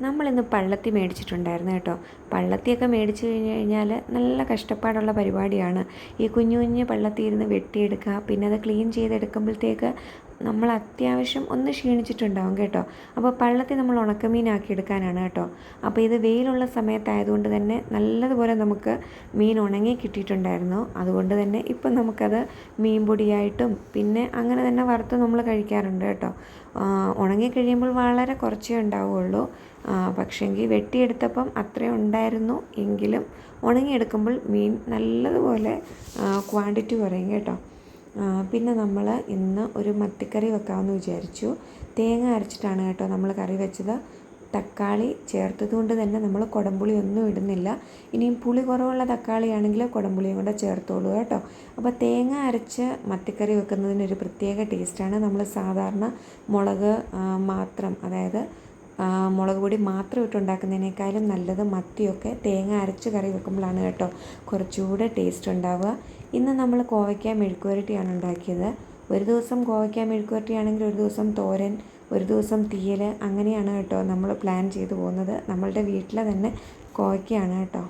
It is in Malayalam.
നമ്മളിന്ന് പള്ളത്തി മേടിച്ചിട്ടുണ്ടായിരുന്നു കേട്ടോ. പള്ളത്തിയൊക്കെ മേടിച്ച് കഴിഞ്ഞാൽ നല്ല കഷ്ടപ്പാടുള്ള പരിപാടിയാണ്. ഈ കുഞ്ഞു കുഞ്ഞു പള്ളത്തി ഇരുന്ന് വെട്ടിയെടുക്കുക, പിന്നെ അത് ക്ലീൻ ചെയ്തെടുക്കുമ്പോഴത്തേക്ക് നമ്മൾ അത്യാവശ്യം ഒന്ന് ക്ഷീണിച്ചിട്ടുണ്ടാവും കേട്ടോ. അപ്പോൾ പള്ളത്തി നമ്മൾ ഉണക്കമീനാക്കി എടുക്കാനാണ് കേട്ടോ. അപ്പോൾ ഇത് വെയിലുള്ള സമയത്തായതുകൊണ്ട് തന്നെ നല്ലതുപോലെ നമുക്ക് മീൻ ഉണങ്ങി കിട്ടിയിട്ടുണ്ടായിരുന്നു. അതുകൊണ്ട് തന്നെ ഇപ്പം നമുക്കത് മീൻ പൊടിയായിട്ടും പിന്നെ അങ്ങനെ തന്നെ വറുത്ത് നമ്മൾ കഴിക്കാറുണ്ട് കേട്ടോ. ഉണങ്ങിക്കഴിയുമ്പോൾ വളരെ കുറച്ചേ ഉണ്ടാവുകയുള്ളൂ. പക്ഷേങ്കിൽ വെട്ടിയെടുത്തപ്പം അത്രയും ഉണ്ടായിരുന്നു എങ്കിലും ഉണങ്ങിയെടുക്കുമ്പോൾ മീൻ നല്ലതുപോലെ ക്വാണ്ടിറ്റി കുറയും കേട്ടോ. പിന്നെ നമ്മൾ ഇന്ന് ഒരു മത്തിക്കറി വെക്കാമെന്ന് വിചാരിച്ചു. തേങ്ങ അരച്ചിട്ടാണ് കേട്ടോ നമ്മൾ കറി വെച്ചത്. തക്കാളി ചേർത്തത് കൊണ്ട് തന്നെ നമ്മൾ കുടംപുളി ഒന്നും ഇടുന്നില്ല. ഇനിയും പുളി കുറവുള്ള തക്കാളിയാണെങ്കിൽ കുടംപുളിയും കൂടെ ചേർത്തോളൂ കേട്ടോ. അപ്പോൾ തേങ്ങ അരച്ച് മത്തിക്കറി വെക്കുന്നതിനൊരു പ്രത്യേക ടേസ്റ്റാണ്. നമ്മൾ സാധാരണ മുളക് മാത്രം, അതായത് മുളക് പൊടി മാത്രം ഇട്ടുണ്ടാക്കുന്നതിനേക്കാളും നല്ലത് മത്തിയൊക്കെ തേങ്ങ അരച്ച് കറി വെക്കുമ്പോഴാണ് കേട്ടോ കുറച്ചുകൂടെ ടേസ്റ്റ് ഉണ്ടാവുക. ഇന്ന് നമ്മൾ കോവയ്ക്ക മെഴുക്കുവരട്ടിയാണ് ഉണ്ടാക്കിയത്. ഒരു ദിവസം കോവയ്ക്ക മെഴുക്കുവരട്ടിയാണെങ്കിൽ ഒരു ദിവസം തോരൻ, ഒരു ദിവസം തീയൽ, അങ്ങനെയാണ് കേട്ടോ നമ്മൾ പ്ലാൻ ചെയ്തു പോകുന്നത്. നമ്മളുടെ വീട്ടിലെ തന്നെ കോവയ്ക്കയാണ് കേട്ടോ.